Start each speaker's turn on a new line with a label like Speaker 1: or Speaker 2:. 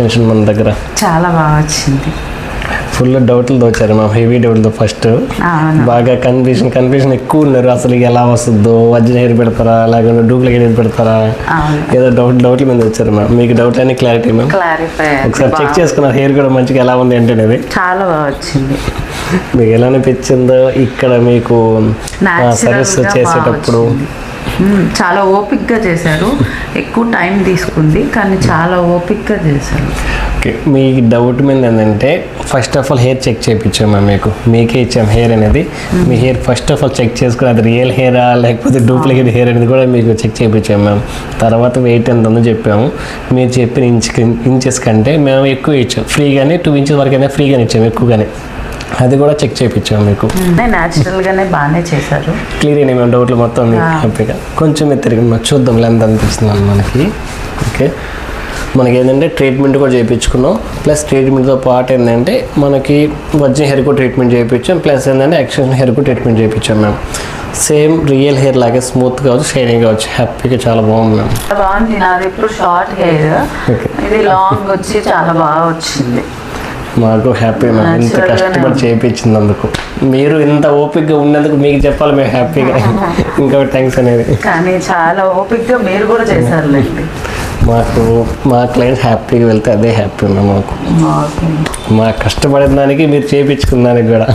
Speaker 1: Extension మన దగ్గర
Speaker 2: చాలా బాగా వచ్చింది.
Speaker 1: ఫుల్ డౌట్లతో వచ్చారు మ్యామ్, హెవీ డౌట్లతో ఫస్ట్ బాగా కన్ఫ్యూజన్ ఎక్కువ ఉన్నారు. అసలు ఎలా వస్తుందో, ఒరిజినల్ హెయిర్ పెడతారా లేకుంటే డూప్లికేట్ హెయిర్ పెడతారా, ఏదో డౌట్ల మీద వచ్చారు మ్యామ్. మీకు డౌట్ అన్ని క్లారిటీ మ్యామ్, ఒకసారి చెక్ చేసుకున్నారు హెయిర్ కూడా మంచిగా ఎలా ఉంది అంటే అనేది
Speaker 2: చాలా బాగా వచ్చింది.
Speaker 1: మీకు ఎలా అనిపించిందో ఇక్కడ మీకు సర్వీస్ చేసేటప్పుడు?
Speaker 2: చాలా ఓపిక్గా చేశారు, ఎక్కువ టైం తీసుకుంది కానీ చాలా ఓపిక్గా చేశారు.
Speaker 1: ఓకే, మీ డౌట్ మీద ఏంటంటే first of all hair check చేయించాము మేము, మీకే ఇచ్చాం హెయిర్ అనేది. మీ hair first of all check చేసుకుని అది రియల్ హెయిరా లేకపోతే డూప్లికేట్ హెయిర్ అనేది కూడా మీకు చెక్ చేయించాము మేము. తర్వాత వెయిట్ ఎంత ఉందో చెప్పాము. మీరు చెప్పిన ఇంచెస్ కంటే మేము ఎక్కువ ఇచ్చాం ఫ్రీగానే, 2 ఇంచెస్ వరకు అయినా ఫ్రీగానే ఇచ్చాము, ఎక్కువగానే. అది కూడా చెక్ చేయించాము మీకు.
Speaker 2: న్యాచురల్గానే బాగానే చేశారు.
Speaker 1: క్లియర్ అయినాయి మేము డౌట్లు మొత్తం మీకు హ్యాపీగా. కొంచెం తిరిగి చూద్దాం లెంత్ అనిపిస్తున్నాను మనకి. ఓకే, మనకి ఏంటంటే ట్రీట్మెంట్ కూడా చేయించుకున్నాం, ప్లస్ ట్రీట్మెంట్తో పాటు ఏంటంటే మనకి ఒరిజినల్ హెయిర్ కూడా ట్రీట్మెంట్ చేయించాం, ప్లస్ ఏంటంటే ఎక్స్టెన్షన్ హెయిర్ కూడా ట్రీట్మెంట్ చేయించాం మేము. సేమ్ రియల్ హెయిర్ లాగే స్మూత్ కావచ్చు, షైనింగ్ కావచ్చు, హ్యాపీగా చాలా బాగుంది మేము.
Speaker 2: బాగుంది. నాది ఇప్పుడు షార్ట్ హెయిర్, ఇది లాంగ్ వచ్చి చాలా బాగా వచ్చింది.
Speaker 1: మాకు హ్యాపీ మ్యామ్, ఇంత కష్టపడి చేయించింది అందుకు. మీరు ఇంత ఓపిక్గా ఉన్నందుకు మీకు చెప్పాలి మేము హ్యాపీగా. ఇంకా థ్యాంక్స్ అనేది.
Speaker 2: కానీ చాలా ఓపిక్గా మీరు కూడా చేశారులేండి.
Speaker 1: మా క్లయింట్స్ హ్యాపీగా వెళ్తే అదే హ్యాపీ మ్యామ్ మాకు. మా కష్టపడిన దానికి మీరు చేయించుకున్న దానికి కూడా.